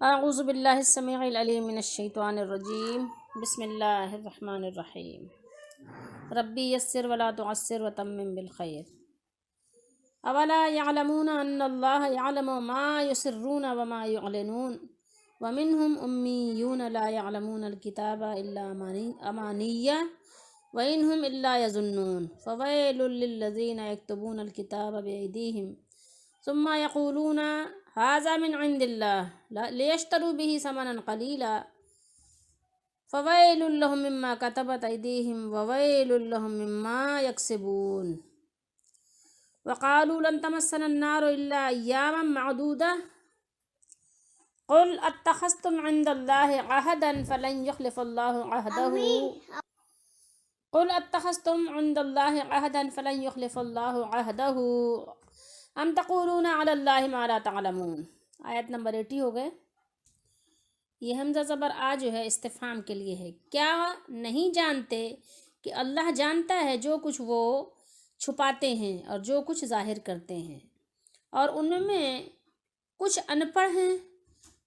اعوذ باللہ السمیع العلیم من الشیطان الرجیم بسم اللہ الرحمن الرحیم ربی یسر ولا تعسر وتمم بالخیر اولا یعلمون ان اللہ یعلم ما یسرون وما یعلنون ومنہم امیون لا یعلمون الکتاب الا امانیہ وانہم الا یظنون فویل للذین یکتبون الکتاب بایدیہم ثم یقولون هذا من عند الله ليشتروا به ثمنا قليلا فويل لهم مما كتبت أيديهم وويل لهم مما يكسبون وقالوا لن تمسنا النار إلا أياما معدودة قل اتخذتم عند الله عهدا فلن يخلف الله عهده قل اتخذتم عند الله عهدا فلن يخلف الله عهده ام تقولون علی اللہ ما لا تعلمون۔ آیت نمبر 80 ہو گئے۔ یہ حمزہ زبر آ جو ہے استفہام کے لیے ہے، کیا نہیں جانتے کہ اللہ جانتا ہے جو کچھ وہ چھپاتے ہیں اور جو کچھ ظاہر کرتے ہیں، اور ان میں کچھ ان پڑھ ہیں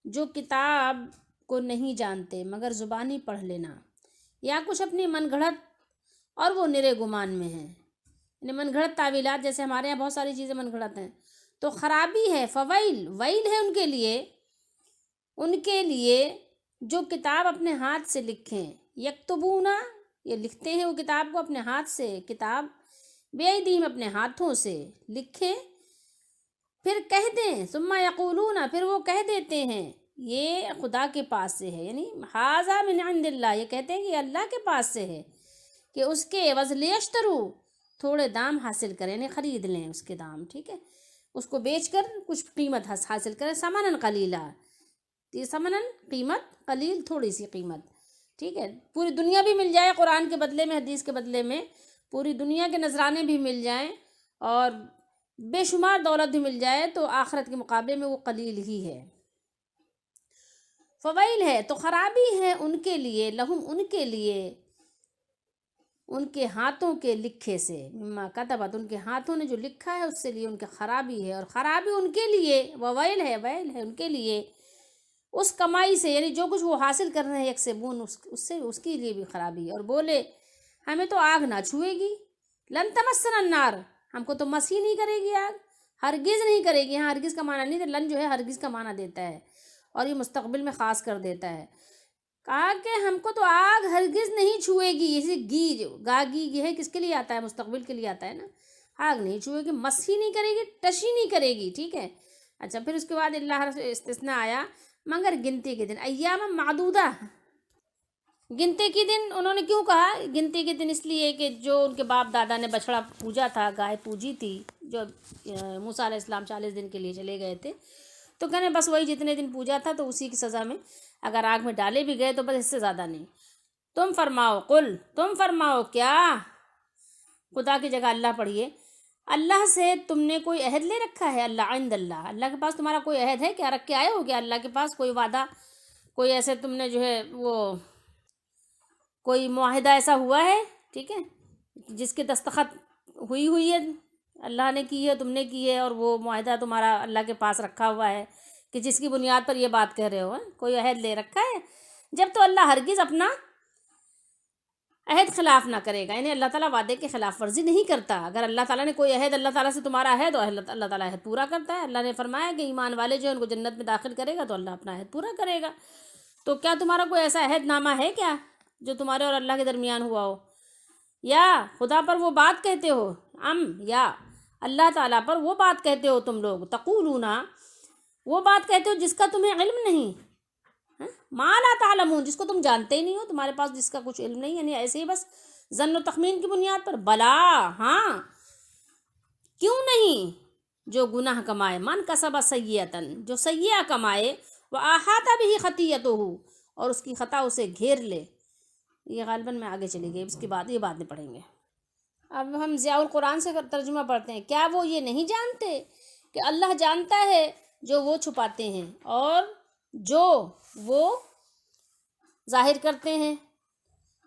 جو کتاب کو نہیں جانتے مگر زبانی پڑھ لینا، یا کچھ اپنی من گھڑت اور وہ نرے گمان میں ہیں، یعنی من گھڑت تعویلات، جیسے ہمارے یہاں بہت ساری چیزیں من گھڑت ہیں، تو خرابی ہے، فویل ویل ہے ان کے لیے جو کتاب اپنے ہاتھ سے لکھیں، یکتبونا یہ لکھتے ہیں وہ کتاب کو اپنے ہاتھ سے، کتاب بیدیم اپنے ہاتھوں سے لکھیں، پھر کہہ دیں، ثم یقولون پھر وہ کہہ دیتے ہیں یہ خدا کے پاس سے ہے، یعنی ھذا من عند اللہ، یہ کہتے ہیں کہ یہ اللہ کے پاس سے ہے، کہ اس کے عوض لیشترو تھوڑے دام حاصل کریں، یعنی خرید لیں اس کے دام، ٹھیک ہے، اس کو بیچ کر کچھ قیمت حاصل کریں، ثمناً قلیلا، یہ ثمناً قیمت، قلیل تھوڑی سی قیمت، ٹھیک ہے، پوری دنیا بھی مل جائے قرآن کے بدلے میں، حدیث کے بدلے میں، پوری دنیا کے نذرانے بھی مل جائیں اور بے شمار دولت بھی مل جائے تو آخرت کے مقابلے میں وہ قلیل ہی ہے۔ فویل ہے تو خرابی ہے ان کے لیے، لہم ان کے لیے، ان کے ہاتھوں کے لکھے سے، مما کتبت ان کے ہاتھوں نے جو لکھا ہے اس سے لیے ان کے خرابی ہے، اور خرابی ان کے لیے، وویل ہے ان کے لیے اس کمائی سے، یعنی جو کچھ وہ حاصل کر رہے ہیں یکسبون اس سے، اس کے لیے بھی خرابی ہے، اور بولے ہمیں تو آگ نہ چھوئے گی، لن تمسنا النار ہم کو تو مس ہی نہیں کرے گی آگ، ہرگز نہیں کرے گی، ہاں ہرگز کا معنی نہیں، لن جو ہے ہرگز کا معنی دیتا ہے اور یہ مستقبل میں خاص کر دیتا ہے، کہا کہ ہم کو تو آگ ہرگز نہیں چھوئے گی، اسی گی جو گاگی یہ ہے کس کے لیے آتا ہے، مستقبل کے لیے آتا ہے نا، آگ نہیں چھوئے گی، مس ہی نہیں کرے گی، ٹچ ہی نہیں کرے گی، ٹھیک ہے۔ اچھا پھر اس کے بعد اللہ سے استثناء آیا، مگر گنتی کے دن، ایام معدودہ، گنتی کے دن انہوں نے کیوں کہا گنتی کے دن؟ اس لیے کہ جو ان کے باپ دادا نے بچڑا پوجا تھا، گائے پوجی تھی، جو موسیٰ علیہ السلام 40 دن کے لیے چلے گئے تھے، تو کہنے بس وہی جتنے دن پوجا تھا تو اسی کی سزا میں اگر آگ میں ڈالے بھی گئے تو بس اس سے زیادہ نہیں۔ تم فرماؤ، قل تم فرماؤ، کیا خدا کی جگہ اللہ پڑھیے، اللہ سے تم نے کوئی عہد لے رکھا ہے؟ اللہ عند اللہ، اللہ کے پاس تمہارا کوئی عہد ہے کیا؟ رکھ کے آئے ہو کیا اللہ کے پاس کوئی وعدہ، کوئی ایسے تم نے جو ہے وہ کوئی معاہدہ ایسا ہوا ہے، ٹھیک ہے، جس کے دستخط ہوئی ہے، اللہ نے کی ہے، تم نے کی ہے، اور وہ معاہدہ تمہارا اللہ کے پاس رکھا ہوا ہے کہ جس کی بنیاد پر یہ بات کہہ رہے ہو، کوئی عہد لے رکھا ہے؟ جب تو اللہ ہرگز اپنا عہد خلاف نہ کرے گا، یعنی اللہ تعالیٰ وعدے کی خلاف ورزی نہیں کرتا، اگر اللہ تعالیٰ نے کوئی عہد، اللہ تعالیٰ سے تمہارا عہد، اور اللہ تعالیٰ عہد پورا کرتا ہے، اللہ نے فرمایا کہ ایمان والے جو ہیں ان کو جنت میں داخل کرے گا تو اللہ اپنا عہد پورا کرے گا، تو کیا تمہارا کوئی ایسا عہد نامہ ہے کیا جو تمہارے اور اللہ کے درمیان ہوا ہو؟ یا خدا پر وہ بات کہتے ہو، یا اللہ تعالیٰ پر وہ بات کہتے ہو تم لوگ، تقولون وہ بات کہتے ہو جس کا تمہیں علم نہیں، ما لا تعلمون جس کو تم جانتے ہی نہیں ہو، تمہارے پاس جس کا کچھ علم نہیں، یعنی ایسے ہی بس ظن و تخمین کی بنیاد پر، بلا ہاں کیوں نہیں، جو گناہ کمائے، من کسب سیئۃً جو سیئہ کمائے، وَأَحَاطَ بِهِ خَطِیَّتُهُ اور اس کی خطا اسے گھیر لے، یہ غالباً میں آگے چلی گئی، اس کی بعد یہ باتیں پڑھیں گے۔ اب ہم ضیاء القرآن سے ترجمہ پڑھتے ہیں، کیا وہ یہ نہیں جانتے کہ اللہ جانتا ہے جو وہ چھپاتے ہیں اور جو وہ ظاہر کرتے ہیں،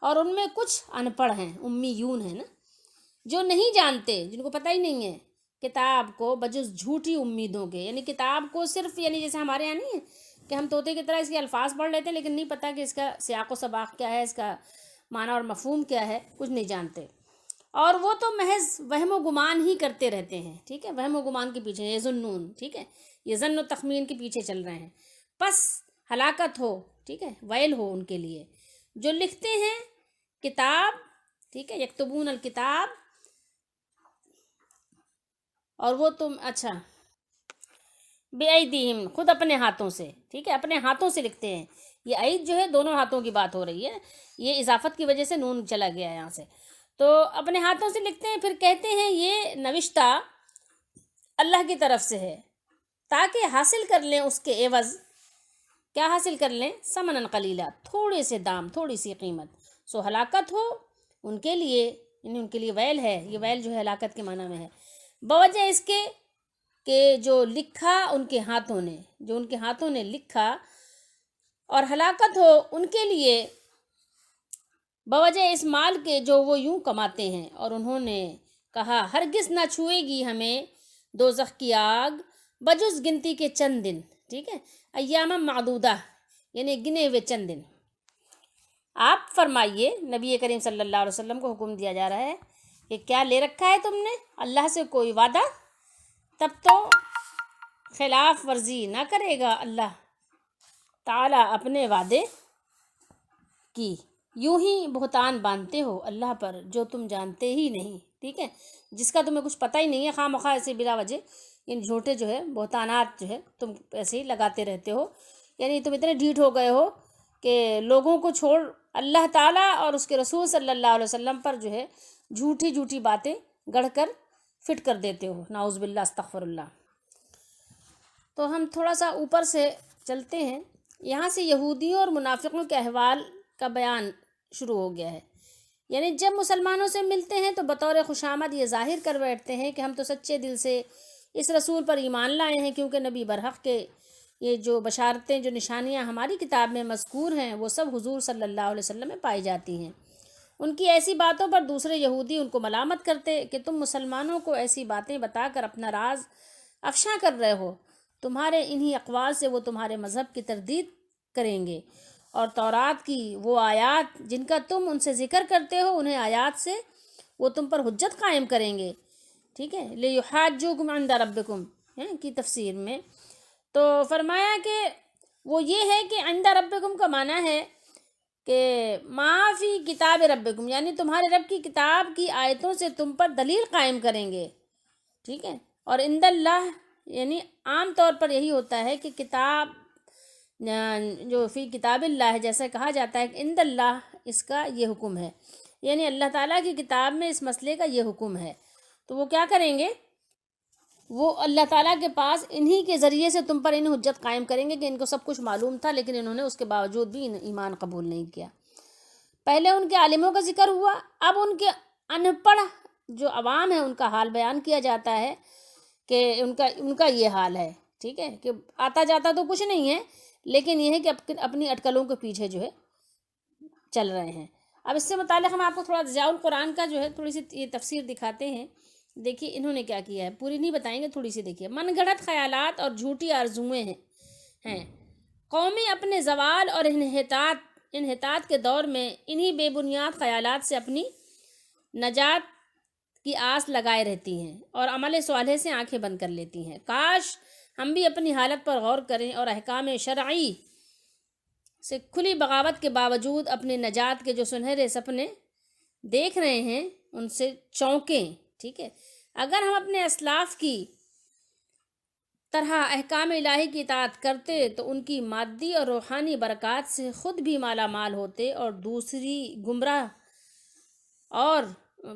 اور ان میں کچھ ان پڑھ ہیں، امیون ہیں نا، جو نہیں جانتے، جن کو پتہ ہی نہیں ہے کتاب کو، بجز جھوٹی امیدوں کے، یعنی کتاب کو صرف، یعنی جیسے ہمارے یہاں نہیں ہے کہ ہم طوطے کی طرح اس کے الفاظ پڑھ لیتے ہیں لیکن نہیں پتہ کہ اس کا سیاق و سباق کیا ہے، اس کا معنی اور مفہوم کیا ہے، کچھ نہیں جانتے، اور وہ تو محض وہم و گمان ہی کرتے رہتے ہیں، ٹھیک ہے، وہم و گمان کے پیچھے، یہ ظنون، ٹھیک ہے، یہ ظن و تخمین کے پیچھے چل رہے ہیں، پس ہلاکت ہو، ٹھیک ہے، ویل ہو ان کے لیے جو لکھتے ہیں کتاب، ٹھیک ہے، یکتبون الکتاب، اور وہ تم اچھا بِأَيْدِيهِمْ، خود اپنے ہاتھوں سے، ٹھیک ہے، اپنے ہاتھوں سے لکھتے ہیں، یہ عید جو ہے دونوں ہاتھوں کی بات ہو رہی ہے، یہ اضافت کی وجہ سے نون چلا گیا ہے یہاں سے، تو اپنے ہاتھوں سے لکھتے ہیں، پھر کہتے ہیں یہ نوشتہ اللہ کی طرف سے ہے تاکہ حاصل کر لیں اس کے عوض، کیا حاصل کر لیں؟ ثمنً قلیلا، تھوڑے سے دام، تھوڑی سی قیمت، سو ہلاکت ہو ان کے لیے، یعنی ان کے لیے ویل ہے، یہ ویل جو ہے ہلاکت کے معنی میں ہے، بوجہ اس کے کہ جو لکھا ان کے ہاتھوں نے، جو ان کے ہاتھوں نے لکھا، اور ہلاکت ہو ان کے لیے بوجہ اس مال کے جو وہ یوں کماتے ہیں، اور انہوں نے کہا ہرگز نہ چھوئے گی ہمیں دوزخ کی آگ بجز گنتی کے چند دن، ٹھیک ہے، ایام معدودہ، یعنی گنے ہوئے چند دن۔ آپ فرمائیے، نبی کریم صلی اللہ علیہ وسلم کو حکم دیا جا رہا ہے کہ کیا لے رکھا ہے تم نے اللہ سے کوئی وعدہ؟ تب تو خلاف ورزی نہ کرے گا اللہ تعالیٰ اپنے وعدے کی، یوں ہی بہتان باندھتے ہو اللہ پر جو تم جانتے ہی نہیں، ٹھیک ہے، جس کا تمہیں کچھ پتہ ہی نہیں ہے، خواہ مخواہ ایسے بلا وجہ ان جھوٹے جو ہے بہتانات جو ہے تم ایسے ہی لگاتے رہتے ہو، یعنی تم اتنے ڈھیٹ ہو گئے ہو کہ لوگوں کو چھوڑ اللہ تعالیٰ اور اس کے رسول صلی اللہ علیہ وسلم پر جو ہے جھوٹی جھوٹی باتیں گڑھ کر فٹ کر دیتے ہو، نعوذ باللہ، استغفر اللہ۔ تو ہم تھوڑا سا اوپر سے چلتے ہیں، یہاں سے یہودیوں اور منافقوں کے احوال کا بیان شروع ہو گیا ہے، یعنی جب مسلمانوں سے ملتے ہیں تو بطور خوشامد یہ ظاہر کر بیٹھتے ہیں کہ ہم تو سچے دل سے اس رسول پر ایمان لائے ہیں، کیونکہ نبی برحق کے یہ جو بشارتیں، جو نشانیاں ہماری کتاب میں مذکور ہیں وہ سب حضور صلی اللہ علیہ وسلم میں پائی جاتی ہیں۔ ان کی ایسی باتوں پر دوسرے یہودی ان کو ملامت کرتے کہ تم مسلمانوں کو ایسی باتیں بتا کر اپنا راز افشاں کر رہے ہو، تمہارے انہی اقوال سے وہ تمہارے مذہب کی تردید کریں گے، اور تورات کی وہ آیات جن کا تم ان سے ذکر کرتے ہو، انہیں آیات سے وہ تم پر حجت قائم کریں گے، ٹھیک ہے، لِيُحَاجُّوكُمْ عِنْدَ رَبِّكُمْ کی تفسیر میں تو فرمایا کہ وہ یہ ہے کہ عند ربکم کا معنی ہے کہ ما فی کتاب ربکم، یعنی تمہارے رب کی کتاب کی آیتوں سے تم پر دلیل قائم کریں گے، ٹھیک ہے، اور عند اللہ، یعنی عام طور پر یہی ہوتا ہے کہ کتاب جو فی کتاب اللہ ہے، جیسا کہا جاتا ہے کہ عند اللہ اس کا یہ حکم ہے، یعنی اللہ تعالیٰ کی کتاب میں اس مسئلے کا یہ حکم ہے، تو وہ کیا کریں گے؟ وہ اللہ تعالیٰ کے پاس انہی کے ذریعے سے تم پر ان حجت قائم کریں گے کہ ان کو سب کچھ معلوم تھا لیکن انہوں نے اس کے باوجود بھی ایمان قبول نہیں کیا۔ پہلے ان کے عالموں کا ذکر ہوا، اب ان کے ان پڑھ جو عوام ہے ان کا حال بیان کیا جاتا ہے کہ ان کا یہ حال ہے، ٹھیک ہے، کہ آتا جاتا تو کچھ نہیں ہے لیکن یہ ہے کہ اپنی اٹکلوں کے پیچھے جو ہے چل رہے ہیں۔ اب اس سے متعلق ہم آپ کو تھوڑا ضیاء القرآن کا جو ہے تھوڑی سی یہ تفسیر دکھاتے ہیں، دیکھیے انہوں نے کیا کیا ہے، پوری نہیں بتائیں گے، تھوڑی سی دیکھیے۔ من گھڑت خیالات اور جھوٹی آرزوئیں ہیں قومیں اپنے زوال اور انحطاط کے دور میں انہی بے بنیاد خیالات سے اپنی نجات کی آس لگائے رہتی ہیں اور عمل صالح سے آنکھیں بند کر لیتی ہیں۔ کاش ہم بھی اپنی حالت پر غور کریں اور احکام شرعی سے کھلی بغاوت کے باوجود اپنے نجات کے جو سنہرے سپنے دیکھ رہے ہیں ان سے چونکیں، ٹھیک ہے۔ اگر ہم اپنے اسلاف کی طرح احکام الہی کی اطاعت کرتے تو ان کی مادی اور روحانی برکات سے خود بھی مالا مال ہوتے اور دوسری گمراہ اور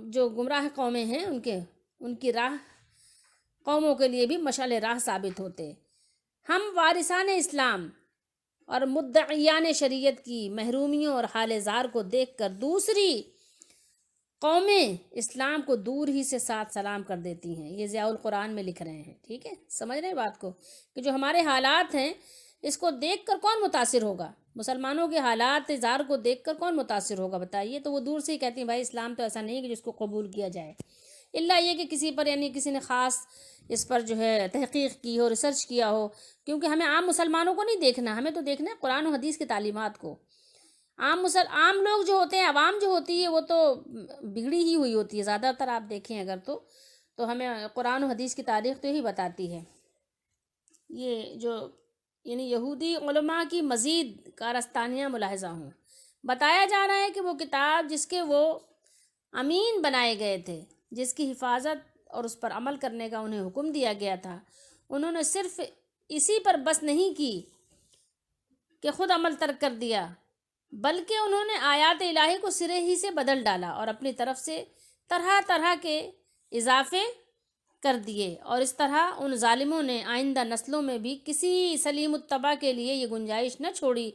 جو گمراہ قومیں ہیں ان کی راہ قوموں کے لیے بھی مشعل راہ ثابت ہوتے۔ ہم وارثان اسلام اور مدعیان شریعت کی محرومیوں اور حال زار کو دیکھ کر دوسری قومیں اسلام کو دور ہی سے ساتھ سلام کر دیتی ہیں، یہ ضیاء القرآن میں لکھ رہے ہیں، ٹھیک ہے، سمجھ رہے ہیں بات کو کہ جو ہمارے حالات ہیں اس کو دیکھ کر کون متاثر ہوگا؟ مسلمانوں کے حالات زار کو دیکھ کر کون متاثر ہوگا بتائیے؟ تو وہ دور سے ہی کہتی ہیں بھائی اسلام تو ایسا نہیں ہے کہ جس کو قبول کیا جائے، اللہ یہ کہ کسی پر یعنی کسی نے خاص اس پر جو ہے تحقیق کی ہو، ریسرچ کیا ہو، کیونکہ ہمیں عام مسلمانوں کو نہیں دیکھنا، ہمیں تو دیکھنا ہے قرآن و حدیث کی تعلیمات کو۔ عام لوگ جو ہوتے ہیں، عوام جو ہوتی ہے، وہ تو بگڑی ہی ہوئی ہوتی ہے زیادہ تر، آپ دیکھیں اگر تو ہمیں قرآن و حدیث کی تاریخ تو یہی بتاتی ہے۔ یہ جو یعنی یہودی علماء کی مزید کارستانیاں ملاحظہ ہوں۔ بتایا جا رہا ہے کہ وہ کتاب جس کے وہ امین بنائے گئے تھے، جس کی حفاظت اور اس پر عمل کرنے کا انہیں حکم دیا گیا تھا، انہوں نے صرف اسی پر بس نہیں کی کہ خود عمل ترک کر دیا، بلکہ انہوں نے آیات الہی کو سرے ہی سے بدل ڈالا اور اپنی طرف سے طرح طرح کے اضافے کر دیے، اور اس طرح ان ظالموں نے آئندہ نسلوں میں بھی کسی سلیم الطبع کے لیے یہ گنجائش نہ چھوڑی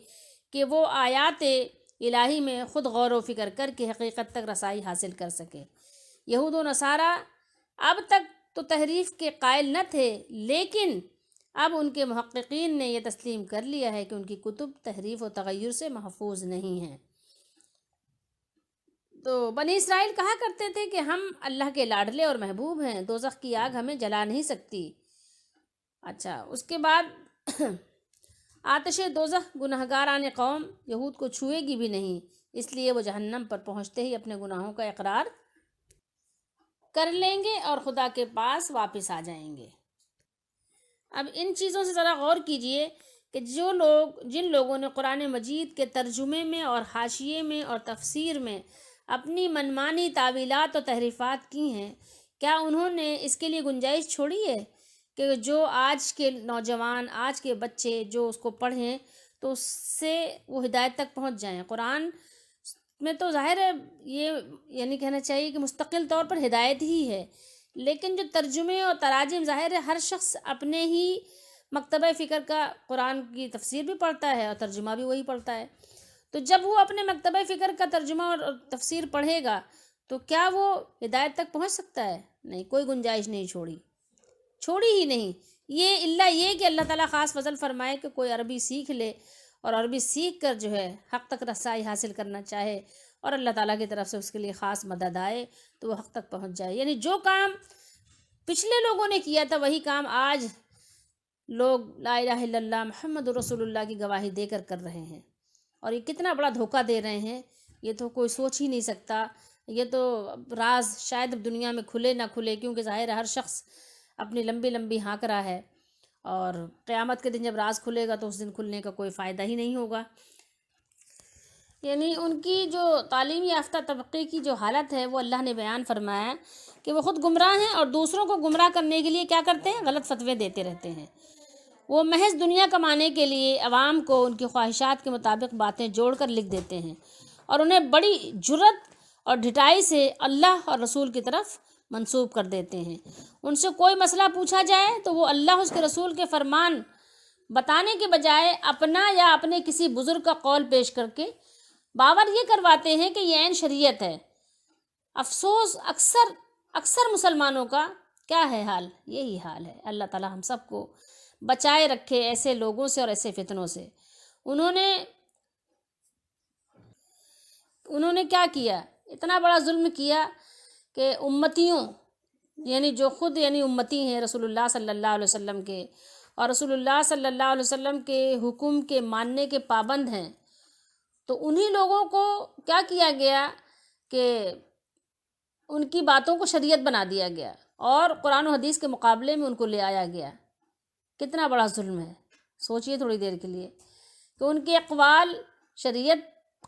کہ وہ آیات الہی میں خود غور و فکر کر کے حقیقت تک رسائی حاصل کر سکے۔ یہود و نصارہ اب تک تو تحریف کے قائل نہ تھے، لیکن اب ان کے محققین نے یہ تسلیم کر لیا ہے کہ ان کی کتب تحریف و تغیر سے محفوظ نہیں ہیں۔ تو بنی اسرائیل کہا کرتے تھے کہ ہم اللہ کے لاڈلے اور محبوب ہیں، دوزخ کی آگ ہمیں جلا نہیں سکتی۔ اچھا، اس کے بعد آتش دوزخ گنہگاران قوم یہود کو چھوئے گی بھی نہیں، اس لیے وہ جہنم پر پہنچتے ہی اپنے گناہوں کا اقرار کر لیں گے اور خدا کے پاس واپس آ جائیں گے۔ اب ان چیزوں سے ذرا غور کیجئے کہ جن لوگوں نے قرآن مجید کے ترجمے میں اور حاشیے میں اور تفسیر میں اپنی منمانی تعویلات و تحریفات کی ہیں، کیا انہوں نے اس کے لیے گنجائش چھوڑی ہے کہ جو آج کے نوجوان، آج کے بچے جو اس کو پڑھیں تو اس سے وہ ہدایت تک پہنچ جائیں؟ قرآن میں تو ظاہر ہے یہ یعنی کہنا چاہیے کہ مستقل طور پر ہدایت ہی ہے، لیکن جو ترجمے اور تراجم ظاہر ہے ہر شخص اپنے ہی مکتبہ فکر کا قرآن کی تفسیر بھی پڑھتا ہے اور ترجمہ بھی وہی پڑھتا ہے، تو جب وہ اپنے مکتبہ فکر کا ترجمہ اور تفسیر پڑھے گا تو کیا وہ ہدایت تک پہنچ سکتا ہے؟ نہیں، کوئی گنجائش نہیں چھوڑی ہی نہیں۔ یہ اللہ یہ کہ اللہ تعالیٰ خاص فضل فرمائے کہ کوئی عربی سیکھ لے اور عربی سیکھ کر جو ہے حق تک رسائی حاصل کرنا چاہے اور اللہ تعالیٰ کی طرف سے اس کے لیے خاص مدد آئے تو وہ حق تک پہنچ جائے۔ یعنی جو کام پچھلے لوگوں نے کیا تھا وہی کام آج لوگ لا الہ الا اللہ محمد رسول اللہ کی گواہی دے کر رہے ہیں، اور یہ کتنا بڑا دھوکہ دے رہے ہیں یہ تو کوئی سوچ ہی نہیں سکتا۔ یہ تو راز شاید اب دنیا میں کھلے نہ کھلے، کیونکہ ظاہر ہے ہر شخص اپنی لمبی لمبی ہانک رہا ہے، اور قیامت کے دن جب راز کھلے گا تو اس دن کھلنے کا کوئی فائدہ ہی نہیں ہوگا۔ یعنی ان کی جو تعلیم یافتہ طبقے کی جو حالت ہے وہ اللہ نے بیان فرمایا کہ وہ خود گمراہ ہیں اور دوسروں کو گمراہ کرنے کے لیے کیا کرتے ہیں؟ غلط فتوے دیتے رہتے ہیں۔ وہ محض دنیا کمانے کے لیے عوام کو ان کی خواہشات کے مطابق باتیں جوڑ کر لکھ دیتے ہیں اور انہیں بڑی جرأت اور ڈھٹائی سے اللہ اور رسول کی طرف منسوب کر دیتے ہیں۔ ان سے کوئی مسئلہ پوچھا جائے تو وہ اللہ اس کے رسول کے فرمان بتانے کے بجائے اپنا یا اپنے کسی بزرگ کا قول پیش کر کے باور یہ کرواتے ہیں کہ یہ عین شریعت ہے۔ افسوس اکثر مسلمانوں کا کیا ہے حال؟ یہی حال ہے۔ اللہ تعالی ہم سب کو بچائے رکھے ایسے لوگوں سے اور ایسے فتنوں سے۔ انہوں نے کیا کیا؟ اتنا بڑا ظلم کیا کہ امتیوں یعنی جو خود یعنی امتی ہیں رسول اللہ صلی اللہ علیہ وسلم کے، اور رسول اللہ صلی اللہ علیہ وسلم کے حکم کے ماننے کے پابند ہیں، تو انہی لوگوں کو کیا کیا گیا کہ ان کی باتوں کو شریعت بنا دیا گیا اور قرآن و حدیث کے مقابلے میں ان کو لے آیا گیا۔ کتنا بڑا ظلم ہے، سوچئے تھوڑی دیر کے لیے کہ ان کے اقوال شریعت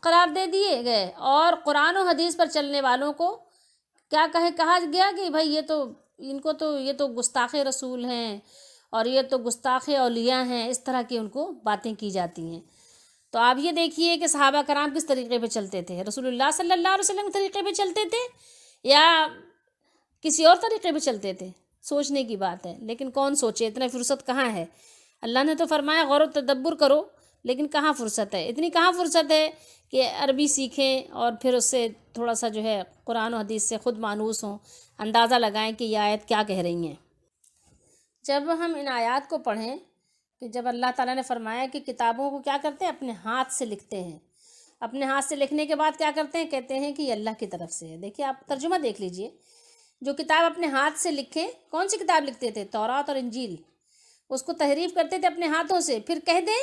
قرار دے دیے گئے اور قرآن و حدیث پر چلنے والوں کو کیا کہا گیا کہ بھائی یہ تو گستاخ رسول ہیں اور یہ تو گستاخ اولیاء ہیں، اس طرح کی ان کو باتیں کی جاتی ہیں۔ تو آپ یہ دیکھیے کہ صحابہ کرام کس طریقے پہ چلتے تھے، رسول اللہ صلی اللہ علیہ وسلم کے طریقے پہ چلتے تھے یا کسی اور طریقے پہ چلتے تھے؟ سوچنے کی بات ہے، لیکن کون سوچے، اتنا فرصت کہاں ہے؟ اللہ نے تو فرمایا غور و تدبر کرو، لیکن کہاں فرصت ہے؟ اتنی کہاں فرصت ہے کہ عربی سیکھیں اور پھر اس سے تھوڑا سا جو ہے قرآن و حدیث سے خود مانوس ہوں، اندازہ لگائیں کہ یہ آیت کیا کہہ رہی ہیں۔ جب ہم ان آیات کو پڑھیں کہ جب اللہ تعالیٰ نے فرمایا کہ کتابوں کو کیا کرتے ہیں؟ اپنے ہاتھ سے لکھتے ہیں، اپنے ہاتھ سے لکھنے کے بعد کیا کرتے ہیں؟ کہتے ہیں کہ یہ اللہ کی طرف سے ہے۔ دیکھیے آپ ترجمہ دیکھ لیجئے جو کتاب اپنے ہاتھ سے لکھیں. کون سی کتاب لکھتے تھے؟ تورات اور انجیل. اس کو تحریف کرتے تھے اپنے ہاتھوں سے، پھر کہہ دیں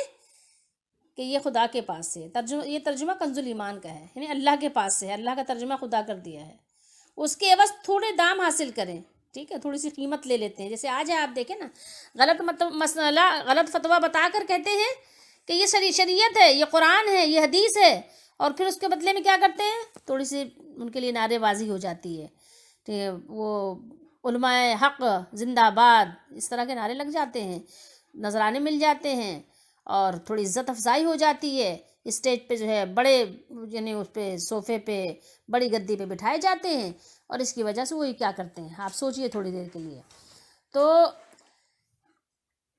کہ یہ خدا کے پاس سے. یہ ترجمہ کنز الایمان کا ہے، یعنی اللہ کے پاس سے ہے. اللہ کا ترجمہ خدا کر دیا ہے. اس کے عوض تھوڑے دام حاصل کریں، ٹھیک ہے، تھوڑی سی قیمت لے لیتے ہیں. جیسے آج آپ دیکھیں نا، غلط مسئلہ، غلط فتویٰ بتا کر کہتے ہیں کہ یہ شریعت ہے، یہ قرآن ہے، یہ حدیث ہے، اور پھر اس کے بدلے میں کیا کرتے ہیں؟ تھوڑی سی ان کے لیے نعرے بازی ہو جاتی ہے کہ وہ علماء حق زندہ باد، اس طرح کے نعرے لگ جاتے ہیں، نذرانے مل جاتے ہیں، اور تھوڑی عزت افزائی ہو جاتی ہے. اسٹیج پہ جو ہے بڑے، یعنی اس پہ صوفے پہ بڑی گدی پہ بٹھائے جاتے ہیں، اور اس کی وجہ سے وہی کیا کرتے ہیں، آپ سوچئے تھوڑی دیر کے لیے. تو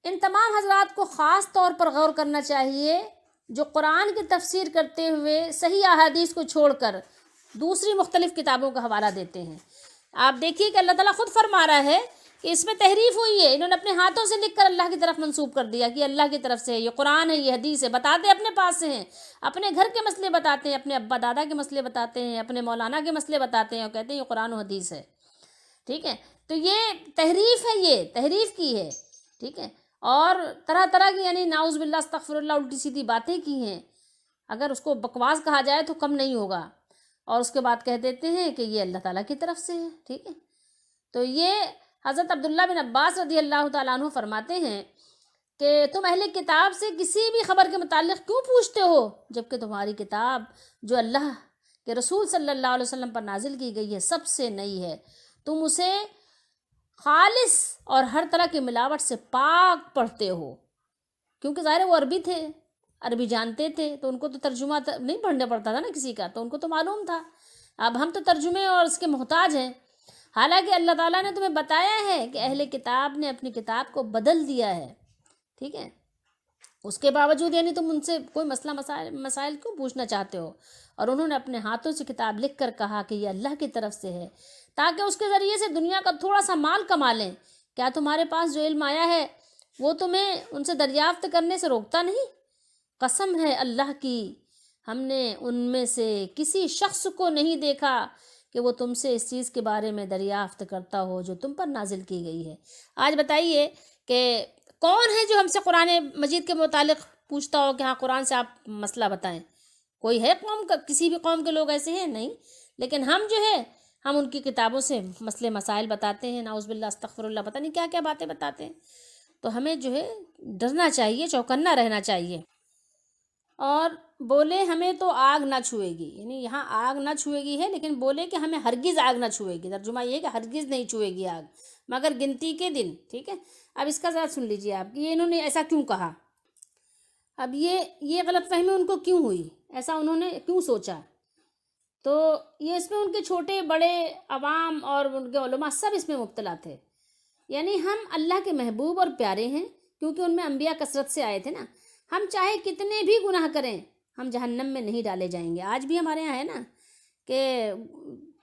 ان تمام حضرات کو خاص طور پر غور کرنا چاہیے جو قرآن کی تفسیر کرتے ہوئے صحیح احادیث کو چھوڑ کر دوسری مختلف کتابوں کا حوالہ دیتے ہیں. آپ دیکھیے کہ اللہ تعالیٰ خود فرما رہا ہے کہ اس میں تحریف ہوئی ہے، انہوں نے اپنے ہاتھوں سے لکھ کر اللہ کی طرف منسوب کر دیا کہ اللہ کی طرف سے ہے، یہ قرآن ہے، یہ حدیث ہے. بتاتے اپنے پاس سے ہیں، اپنے گھر کے مسئلے بتاتے ہیں، اپنے ابا دادا کے مسئلے بتاتے ہیں، اپنے مولانا کے مسئلے بتاتے ہیں، اور کہتے ہیں یہ قرآن و حدیث ہے. ٹھیک ہے، تو یہ تحریف ہے، یہ تحریف کی ہے. ٹھیک ہے، اور طرح طرح کی، یعنی نعوذ باللہ استغفر اللہ، الٹی سیدھی باتیں کی ہیں. اگر اس کو بکواس کہا جائے تو کم نہیں ہوگا. اور اس کے بعد کہہ دیتے ہیں کہ یہ اللہ تعالیٰ کی طرف سے ہے. ٹھیک ہے، تو یہ حضرت عبداللہ بن عباس رضی اللہ تعالیٰ عنہ فرماتے ہیں کہ تم اہل کتاب سے کسی بھی خبر کے متعلق کیوں پوچھتے ہو جبکہ تمہاری کتاب جو اللہ کے رسول صلی اللہ علیہ وسلم پر نازل کی گئی ہے سب سے نئی ہے. تم اسے خالص اور ہر طرح کی ملاوٹ سے پاک پڑھتے ہو. کیونکہ ظاہر ہے وہ عربی تھے، عربی جانتے تھے، تو ان کو تو ترجمہ نہیں پڑھنا پڑتا تھا نا کسی کا، تو ان کو تو معلوم تھا. اب ہم تو ترجمے اور اس کے محتاج ہیں. حالانکہ اللہ تعالیٰ نے تمہیں بتایا ہے کہ اہل کتاب نے اپنی کتاب کو بدل دیا ہے. ٹھیک ہے، اس کے باوجود یعنی تم ان سے کوئی مسئلہ مسائل کیوں پوچھنا چاہتے ہو؟ اور انہوں نے اپنے ہاتھوں سے کتاب لکھ کر کہا کہ یہ اللہ کی طرف سے ہے تاکہ اس کے ذریعے سے دنیا کا تھوڑا سا مال کما لیں. کیا تمہارے پاس جو علم آیا ہے وہ تمہیں ان سے دریافت کرنے سے روکتا نہیں؟ قسم ہے اللہ کی، ہم نے ان میں سے کسی شخص کو نہیں دیکھا کہ وہ تم سے اس چیز کے بارے میں دریافت کرتا ہو جو تم پر نازل کی گئی ہے. آج بتائیے کہ کون ہے جو ہم سے قرآن مجید کے متعلق پوچھتا ہو کہ ہاں قرآن سے آپ مسئلہ بتائیں؟ کوئی ہے قوم کا، کسی بھی قوم کے لوگ ایسے ہیں؟ نہیں. لیکن ہم جو ہے ہم ان کی کتابوں سے مسئلے مسائل بتاتے ہیں، نعوذ باللہ استغفر اللہ، پتہ نہیں کیا کیا باتیں بتاتے ہیں. تو ہمیں جو ہے ڈرنا چاہیے، چوکنا رہنا چاہیے. اور بولے ہمیں تو آگ نہ چھوئے گی، یعنی یہاں آگ نہ چھوئے گی ہے، لیکن بولے کہ ہمیں ہرگز آگ نہ چھوئے گی. ترجمہ یہ ہے کہ ہرگز نہیں چھوئے گی آگ مگر گنتی کے دن. ٹھیک ہے، اب اس کا ذرا سن لیجئے آپ کہ یہ انہوں نے ایسا کیوں کہا. اب یہ غلط فہمی ان کو کیوں ہوئی، ایسا انہوں نے کیوں سوچا. تو یہ اس میں ان کے چھوٹے بڑے عوام اور ان کے علماء سب اس میں مبتلا تھے. یعنی ہم اللہ کے محبوب اور پیارے ہیں کیونکہ ان میں انبیاء کثرت سے آئے تھے نا. ہم چاہے کتنے بھی گناہ کریں ہم جہنم میں نہیں ڈالے جائیں گے. آج بھی ہمارے یہاں ہے نا کہ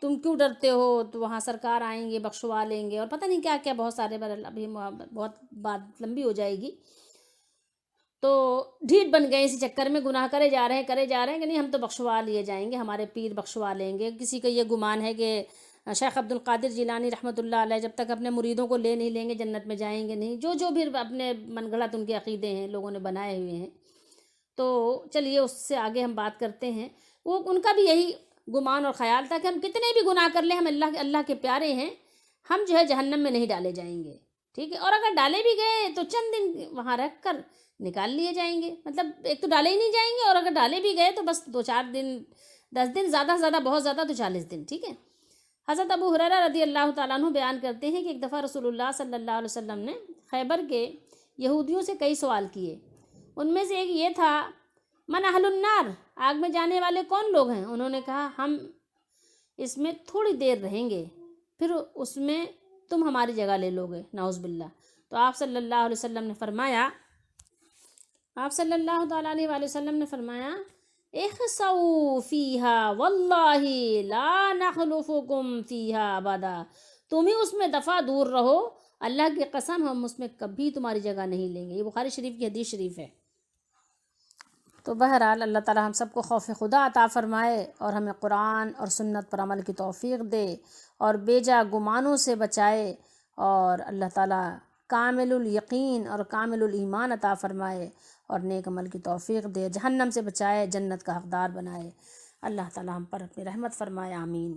تم کیوں ڈرتے ہو، تو وہاں سرکار آئیں گے، بخشوا لیں گے، اور پتہ نہیں کیا کیا بہت سارے، ابھی بہت بات لمبی ہو جائے گی. تو ڈھیٹ بن گئے اسی چکر میں، گناہ کرے جا رہے ہیں کہ نہیں ہم تو بخشوا لیے جائیں گے، ہمارے پیر بخشوا لیں گے. کسی کا یہ گمان ہے کہ شیخ عبد القادر جیلانی رحمۃ اللہ علیہ جب تک اپنے مریدوں کو لے نہیں لیں گے جنت میں جائیں گے نہیں. جو بھی اپنے من گھڑت ان کے عقیدے ہیں لوگوں نے بنائے ہوئے ہیں. تو چلیے اس سے آگے ہم بات کرتے ہیں. وہ ان کا بھی یہی گمان اور خیال تھا کہ ہم کتنے بھی گناہ کر لیں، ہم اللہ کے پیارے ہیں، ہم جو ہے جہنم میں نہیں ڈالے جائیں گے. ٹھیک ہے، اور اگر ڈالے بھی گئے تو چند دن وہاں رکھ کر نکال لیے جائیں گے. مطلب ایک تو ڈالے ہی نہیں جائیں گے، اور اگر ڈالے بھی گئے تو بس 2-4 دن، 10 دن، زیادہ سے زیادہ، بہت زیادہ تو 40 دن. ٹھیک ہے. حضرت ابو ہریرہ رضی اللہ تعالیٰ عنہ بیان کرتے ہیں کہ ایک دفعہ رسول اللہ صلی اللہ علیہ وسلم نے خیبر کے یہودیوں سے کئی سوال کیے. ان میں سے ایک یہ تھا، من اہل النار، آگ میں جانے والے کون لوگ ہیں؟ انہوں نے کہا ہم اس میں تھوڑی دیر رہیں گے، پھر اس میں تم ہماری جگہ لے لو گے، نعوذ باللہ. تو آپ صلی اللہ علیہ وسلم نے فرمایا اخسؤوا فیہا واللہ لا نخلفکم فیہا ابدا. تم ہی اس میں دفعہ دور رہو، اللہ کی قسم ہم اس میں کبھی تمہاری جگہ نہیں لیں گے. یہ بخاری شریف کی حدیث شریف ہے. تو بہرحال اللہ تعالیٰ ہم سب کو خوف خدا عطا فرمائے اور ہمیں قرآن اور سنت پر عمل کی توفیق دے اور بیجا گمانوں سے بچائے، اور اللہ تعالیٰ کامل الیقین اور کامل الایمان عطا فرمائے اور نیک عمل کی توفیق دے، جہنم سے بچائے، جنت کا حقدار بنائے۔ اللہ تعالیٰ ہم پر اپنی رحمت فرمائے، آمین۔